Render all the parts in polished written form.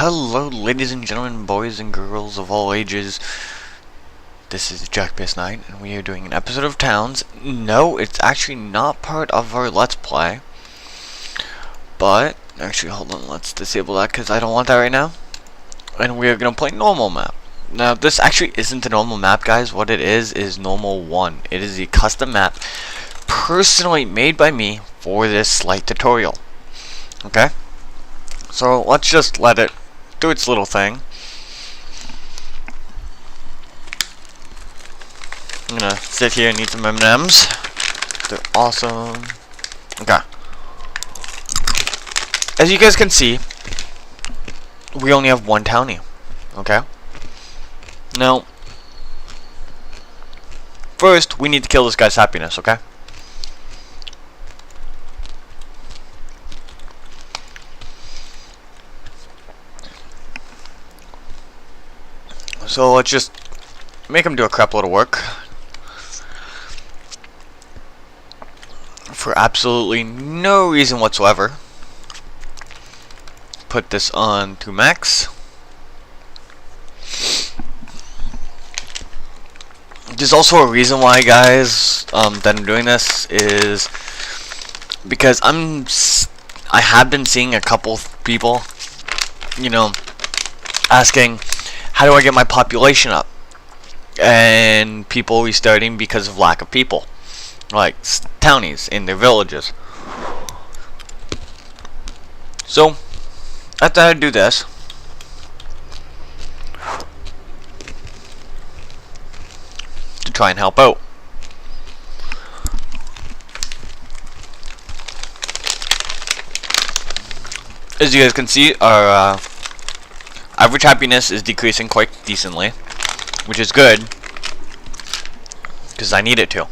Hello, ladies and gentlemen, boys and girls of all ages. This is JackPS9, and we are doing an episode of Towns. No, it's actually not part of our Let's Play. But, actually, hold on, let's disable that because I don't want that right now. And we are going to play normal map. Now, this actually isn't a normal map, guys. What it is normal 1. It is a custom map personally made by me for this slight tutorial. Okay? So, let's just let it do its little thing. I'm gonna sit here and eat some M&Ms. They're awesome. Okay. As you guys can see, we only have one townie. Okay? Now, first, we need to kill this guy's happiness, okay? So let's just make him do a crap load of work for absolutely no reason whatsoever. Put this on to max. There's also a reason why, guys, that I'm doing this is because I have been seeing a couple people, you know, asking, how do I get my population up? And people restarting because of lack of people, like townies in their villages. So I thought I'd do this. To try and help out. As you guys can see, our average happiness is decreasing quite decently, which is good, because I need it to.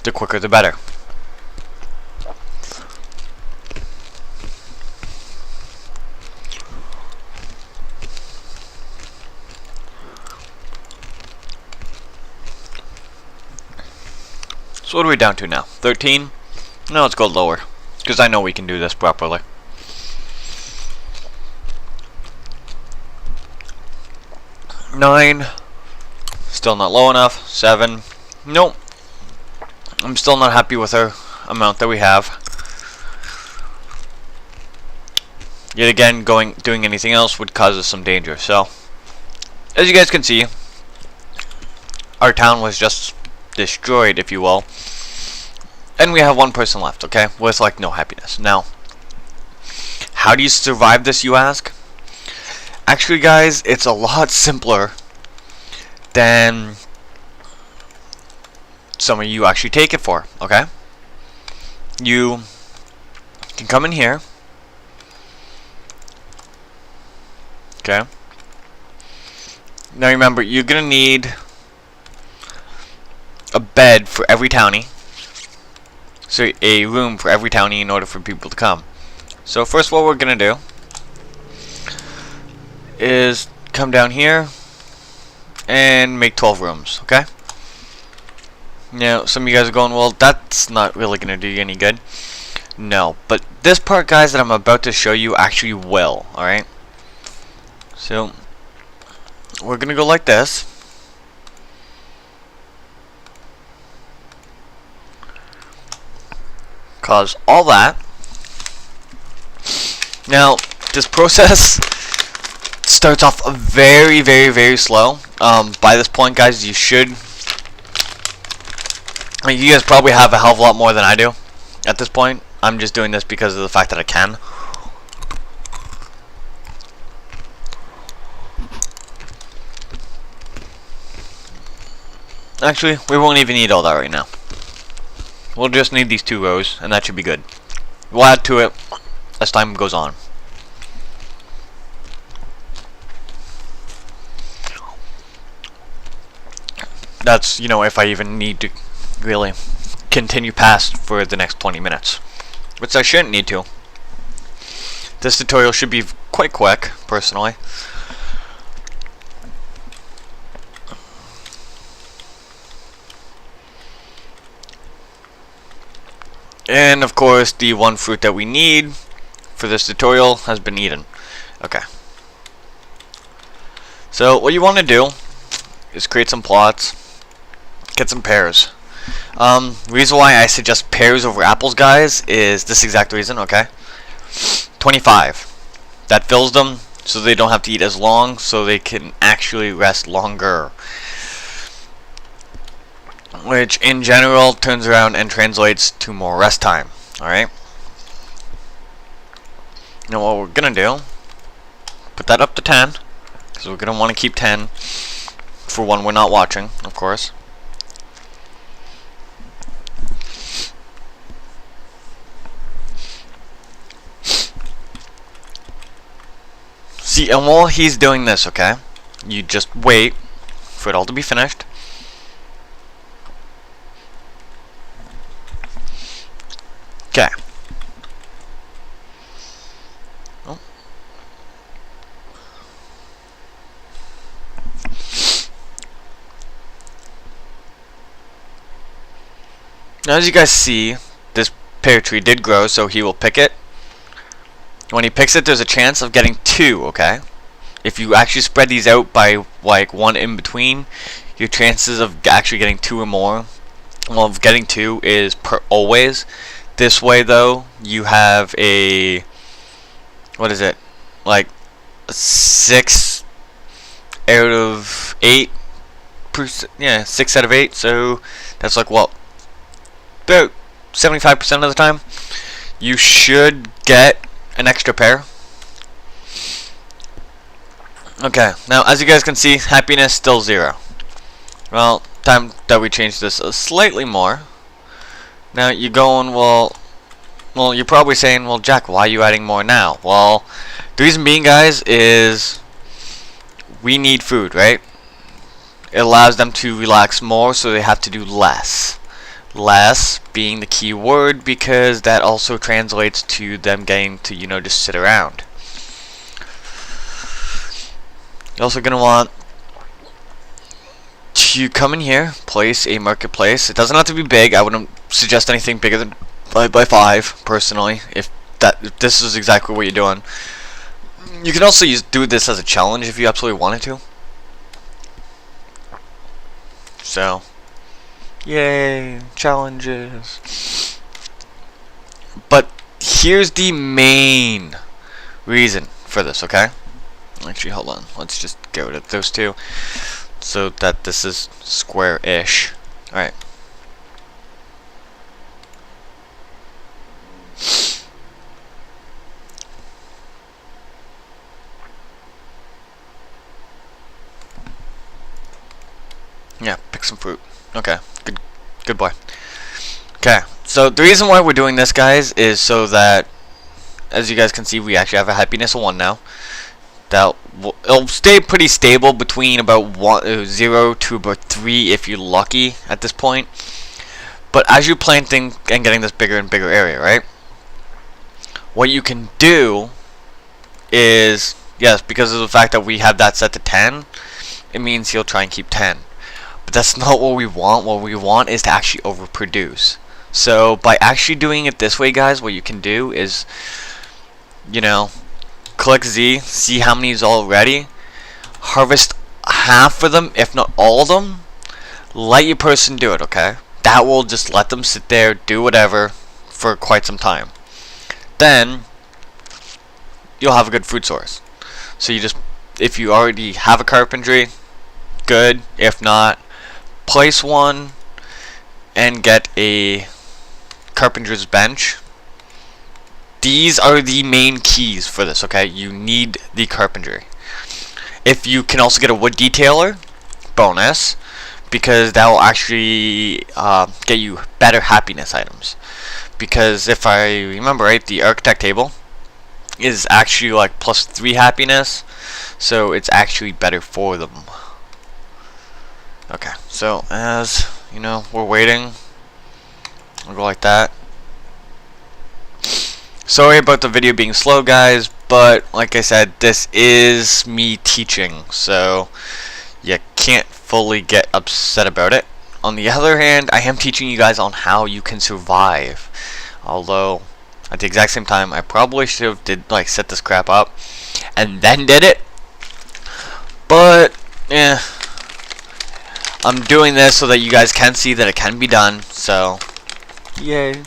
The quicker the better. So what are we down to now? 13? No, let's go lower, because I know we can do this properly. 9, still not low enough. 7, nope. I'm still not happy with our amount that we have. Yet again, doing anything else would cause us some danger. So, as you guys can see, our town was just destroyed, if you will. And we have one person left, okay, with like no happiness. Now, how do you survive this, you ask? Actually, guys, it's a lot simpler than some of you actually take it for, okay? You can come in here, okay? Now remember, you're gonna need a bed for every townie, so a room for every townie in order for people to come. So first, what we're gonna do is come down here and make 12 rooms, okay? Now, some of you guys are going, well, that's not really going to do you any good. No, but this part, guys, that I'm about to show you actually will, alright? So, we're going to go like this. Cause all that. Now, this process starts off very, very, very slow. By this point, guys, you should... I mean, you guys probably have a hell of a lot more than I do at this point. I'm just doing this because of the fact that I can. Actually, we won't even need all that right now. We'll just need these 2 rows, and that should be good. We'll add to it as time goes on. That's, you know, if I even need to really continue past for the next 20 minutes. Which I shouldn't need to. This tutorial should be quite quick, personally. And of course, the one fruit that we need for this tutorial has been eaten. Okay. So what you want to do is create some plots, get some pairs. Reason why I suggest pairs over apples, guys, is this exact reason, okay? 25. That fills them so they don't have to eat as long, so they can actually rest longer. Which in general turns around and translates to more rest time. Alright? Now what we're gonna do, put that up to 10, because we're gonna want to keep 10 for when we're not watching, of course. See, and while he's doing this, okay, you just wait for it all to be finished. Okay. Oh. Now, as you guys see, this pear tree did grow, so he will pick it. When he picks it, there's a chance of getting 2, okay? If you actually spread these out by, like, 1 in between, your chances of actually getting 2 or more, well, of getting 2 is per always. This way, though, you have a, what is it, like 6 out of 8 yeah, 6 out of 8, so that's like, what, about 75% of the time you should get an extra pair. Okay, now as you guys can see, happiness still 0. Well, time that we change this slightly more. Now you're going, well, you're probably saying, well, Jack, why are you adding more now? Well, the reason being, guys, is we need food, right? It allows them to relax more, so they have to do less. Less being the key word, because that also translates to them getting to, you know, just sit around. You're also going to want to come in here, place a marketplace. It doesn't have to be big. I wouldn't suggest anything bigger than 5 by 5 personally, if this is exactly what you're doing. You can also do this as a challenge if you absolutely wanted to. So, yay, challenges. But here's the main reason for this, okay? Actually, hold on. Let's just get rid of those 2 so that this is square-ish. Alright. Yeah, pick some fruit. Okay, good boy. Okay, so the reason why we're doing this, guys, is so that, as you guys can see, we actually have a happiness of 1 now. It'll stay pretty stable between about 0 to about 3 if you're lucky at this point. But as you're planting and getting this bigger and bigger area, right? What you can do is, yes, because of the fact that we have that set to 10, it means he'll try and keep 10. But that's not what we want. What we want is to actually overproduce. So by actually doing it this way, guys, what you can do is, you know, click Z, see how many is already, harvest half of them, if not all of them, let your person do it, okay? That will just let them sit there, do whatever, for quite some time. Then, you'll have a good food source. So you just, if you already have a carpentry, good. If not, place one and get a carpenter's bench. These are the main keys for this, okay? You need the carpentry. If you can also get a wood detailer, bonus, because that will actually get you better happiness items. Because if I remember right, the architect table is actually like +3 happiness, so it's actually better for them. Okay, so as you know, we're waiting. I'll go like that. Sorry about the video being slow, guys, but like I said, this is me teaching, so you can't fully get upset about it. On the other hand, I am teaching you guys on how you can survive. Although, at the exact same time. I probably should have set this crap up and then did it. But yeah, I'm doing this so that you guys can see that it can be done. So yay.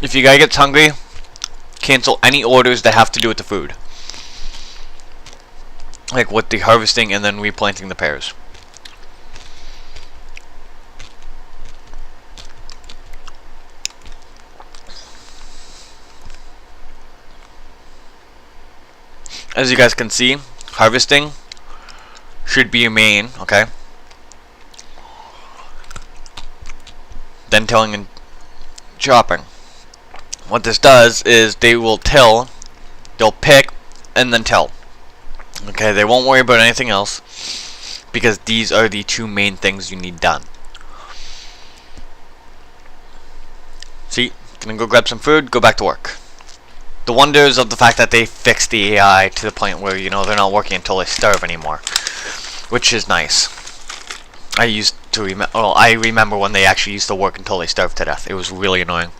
If you guys get hungry, cancel any orders that have to do with the food. Like with the harvesting and then replanting the pears. As you guys can see, harvesting should be your main, okay? Then tilling and chopping. What this does is they will till, they'll pick, and then till. Okay, they won't worry about anything else because these are the two main things you need done. See, gonna go grab some food, go back to work. The wonders of the fact that they fixed the AI to the point where, you know, they're not working until they starve anymore, which is nice. I remember when they actually used to work until they starved to death. It was really annoying.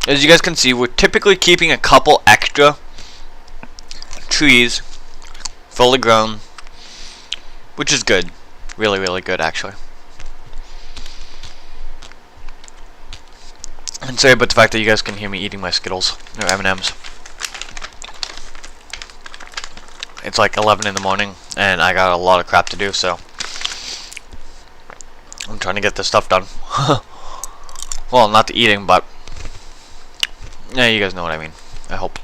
As you guys can see, we're typically keeping a couple extra trees fully grown, which is good. Really, really good, actually. And sorry about the fact that you guys can hear me eating my Skittles or M&Ms. It's like 11 in the morning, and I got a lot of crap to do, so I'm trying to get this stuff done. Well, not the eating, but yeah, you guys know what I mean. I hope.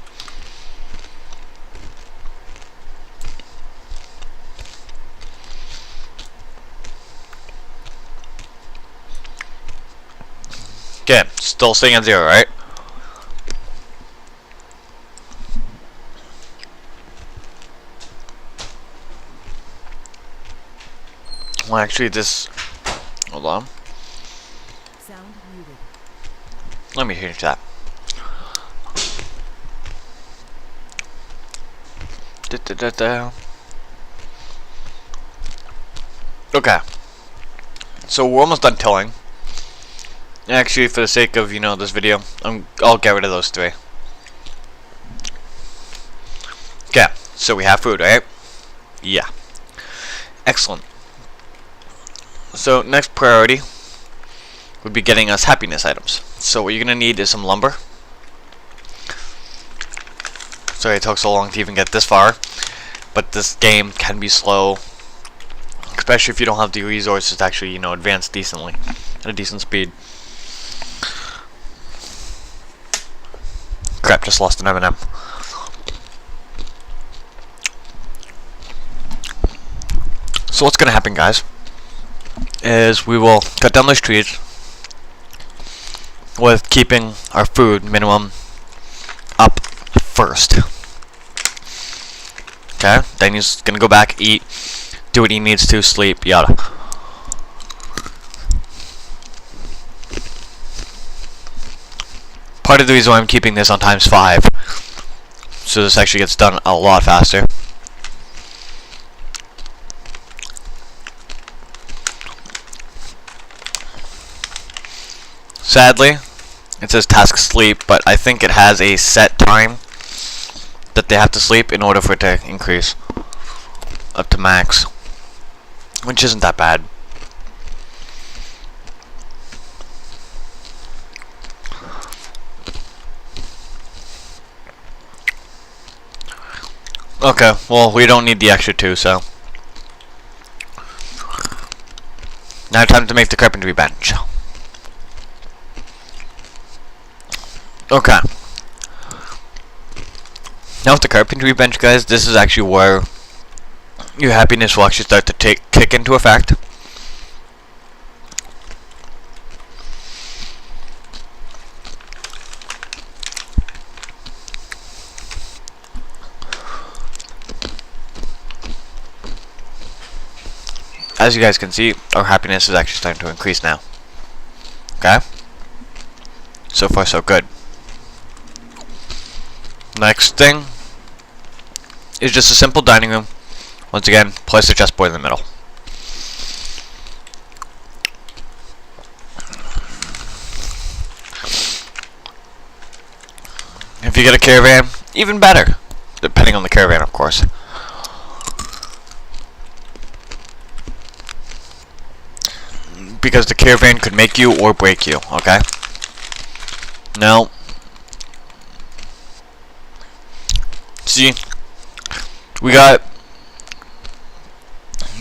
Okay, still staying at 0, right? Well, actually, this. Hold on. Sound muted. Let me change that. Okay. So we're almost done tilling. Actually, for the sake of, you know, this video, I'll get rid of those 3. Okay, so we have food, right? Yeah. Excellent. So next priority would be getting us happiness items. So what you're gonna need is some lumber. Sorry it took so long to even get this far, but this game can be slow, especially if you don't have the resources to actually, you know, advance decently at a decent speed. Crap, just lost an M&M. So what's gonna happen, guys, is we will cut down those trees with keeping our food minimum up first. Okay, then he's gonna go back, eat, do what he needs to, sleep, yada. Part of the reason why I'm keeping this on ×5, so this actually gets done a lot faster. Sadly, it says task sleep, but I think it has a set time that they have to sleep in order for it to increase up to max, which isn't that bad. Okay, well, we don't need the extra 2, so now time to make the carpentry bench. Okay. Now with the carpentry bench, guys, this is actually where your happiness will actually start to kick into effect. as you guys can see, our happiness is actually starting to increase now. Okay? So far, so good. Next thing is just a simple dining room. Once again, place a chessboard in the middle. If you get a caravan, even better. Depending on the caravan, of course. Because the caravan could make you or break you, okay? Now, see, we got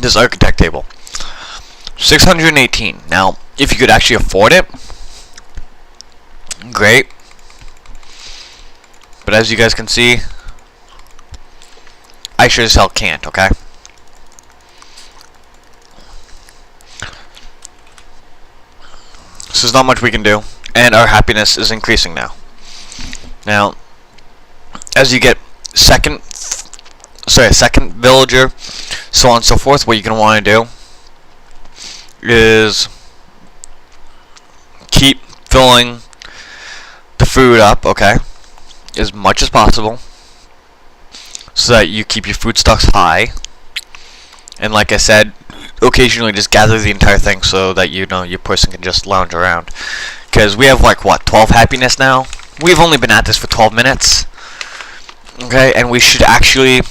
this architect table. 618. Now, if you could actually afford it, great. But as you guys can see, I sure as hell can't, okay? So there's not much we can do, and our happiness is increasing now. Now, as you get second villager, so on and so forth, what you're gonna want to do is keep filling the food up, okay, as much as possible, so that you keep your food stocks high. And like I said, occasionally just gather the entire thing so that you know your person can just lounge around. Because we have like what, 12 happiness now? We've only been at this for 12 minutes. Okay, and we should actually...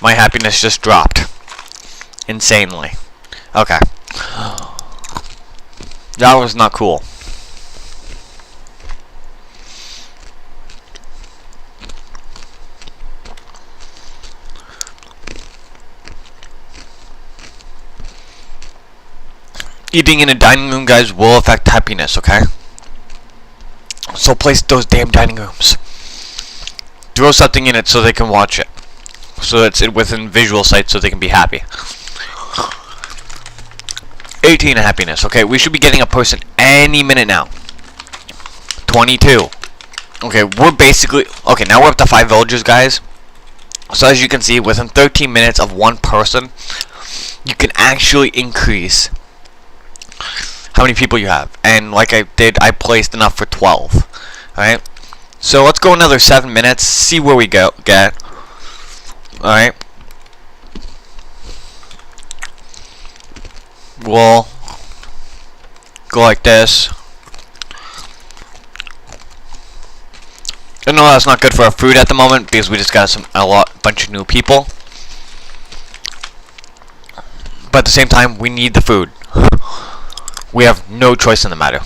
My happiness just dropped. Insanely. Okay. That was not cool. Eating in a dining room, guys, will affect happiness, okay? So place those damn dining rooms. Throw something in it so they can watch it. So it's within visual sight so they can be happy. 18 happiness, okay? We should be getting a person any minute now. 22. Okay, we're basically... Okay, now we're up to 5 villagers, guys. So as you can see, within 13 minutes of one person, you can actually increase how many people you have. And like I did, I placed enough for 12. Alright? So let's go another 7 minutes, see where we get. Alright? We'll go like this. I know that's not good for our food at the moment because we just got a bunch of new people. But at the same time, we need the food. We have no choice in the matter.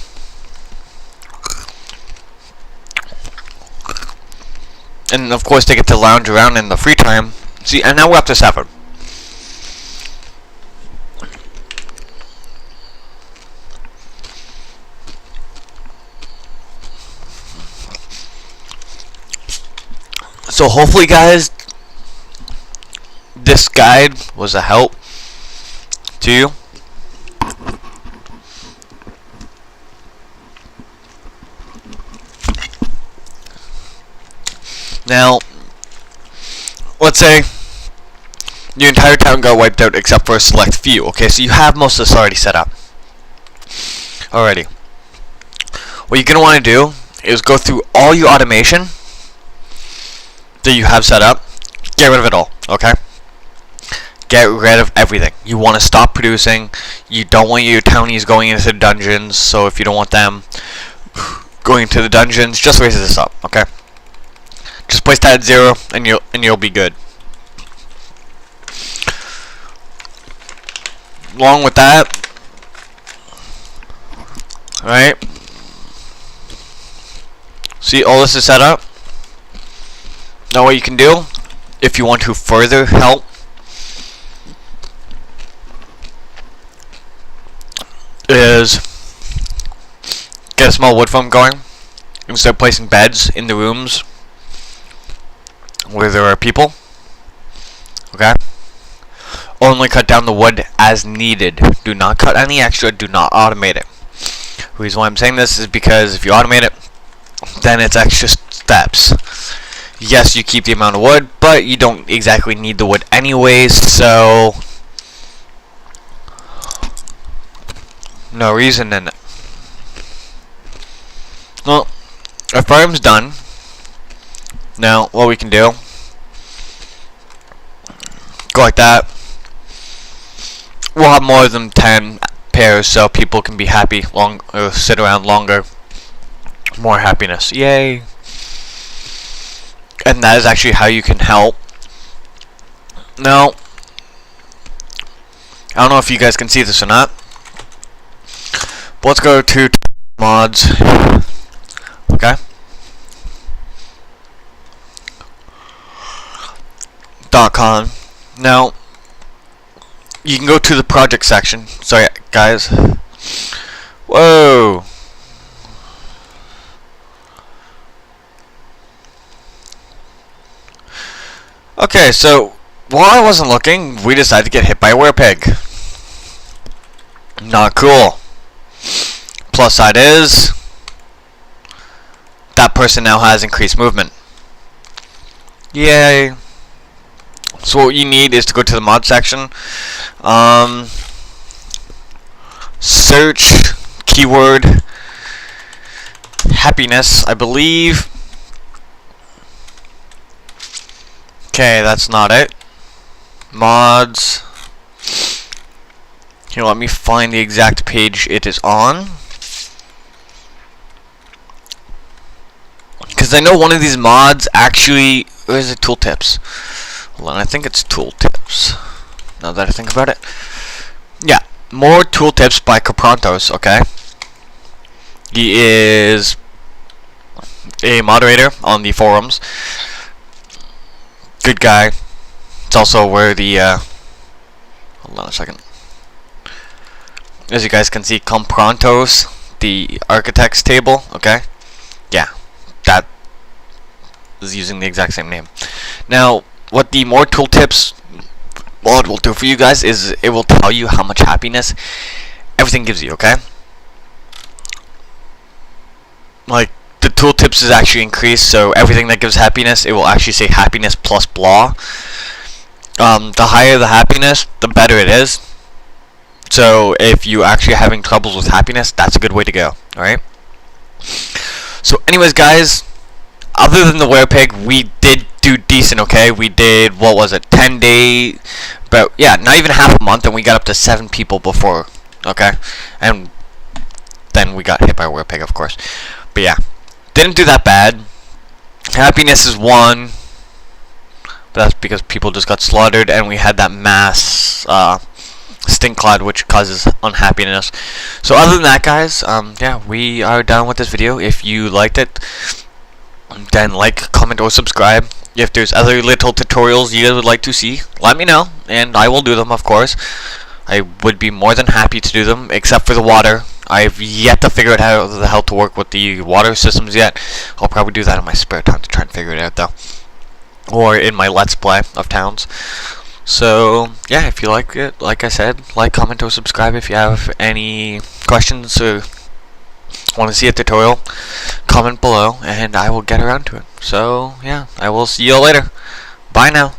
And of course they get to lounge around in the free time. See, and now we're up to 7. So hopefully, guys, this guide was a help to you. Now, let's say your entire town got wiped out except for a select few. Okay, so you have most of this already set up. Alrighty. What you're going to want to do is go through all your automation that you have set up. Get rid of it all, okay? Get rid of everything. You want to stop producing. You don't want your townies going into dungeons, so if you don't want them going into the dungeons, just raise this up, okay? Just place that at 0 and you'll be good. Along with that, alright, see, all this is set up. Now what you can do, if you want to further help, is get a small wood farm going and start placing beds in the rooms where there are people. Okay? Only cut down the wood as needed. Do not cut any extra. Do not automate it. The reason why I'm saying this is because if you automate it, then it's extra steps. Yes, you keep the amount of wood, but you don't exactly need the wood anyways, so no reason in it. Well, our farm's done. Now, what we can do, go like that. We'll have more than 10 pairs, so people can be happy sit around longer. More happiness, yay! And that is actually how you can help. Now, I don't know if you guys can see this or not, but let's go to mods. Okay. .com. Now, you can go to the project section. Sorry, guys. Whoa. Okay, so while I wasn't looking, we decided to get hit by a werepig. Not cool. Plus side is that person now has increased movement. Yay. So what you need is to go to the mod section, search keyword happiness, I believe. Okay, that's not it. Mods. Here, let me find the exact page it is on, because I know one of these mods actually, or is it tooltips? Hold on, I think it's tooltips. Now that I think about it, yeah, more tooltips by Caprontos. Okay, he is a moderator on the forums. Good guy. It's also where the hold on a second. As you guys can see, Comprontos, the architects table. Okay, yeah, that is using the exact same name. Now, what the more tooltips mod will do for you guys is it will tell you how much happiness everything gives you. Okay, like the tooltips is actually increased, so everything that gives happiness, it will actually say happiness plus blah. The higher the happiness, the better it is. So if you actually are having troubles with happiness, that's a good way to go. Alright? So anyways, guys, other than the werepig, we did do decent, okay? We did, what was it, 10 days, but yeah, not even half a month, and we got up to 7 people before, okay? And then we got hit by a werepig, of course. But yeah, didn't do that bad. Happiness is 1. But that's because people just got slaughtered, and we had that mass stink cloud, which causes unhappiness. So other than that, guys, yeah, we are done with this video. If you liked it, then like, comment, or subscribe. If there's other little tutorials you guys would like to see, let me know, and I will do them, of course. I would be more than happy to do them, except for the water. I've yet to figure out how the hell to work with the water systems yet. I'll probably do that in my spare time to try and figure it out, though. Or in my Let's Play of Towns. So, yeah, if you like it, like I said, like, comment, or subscribe. If you have any questions or want to see a tutorial, comment below, and I will get around to it. So, yeah, I will see you all later. Bye now.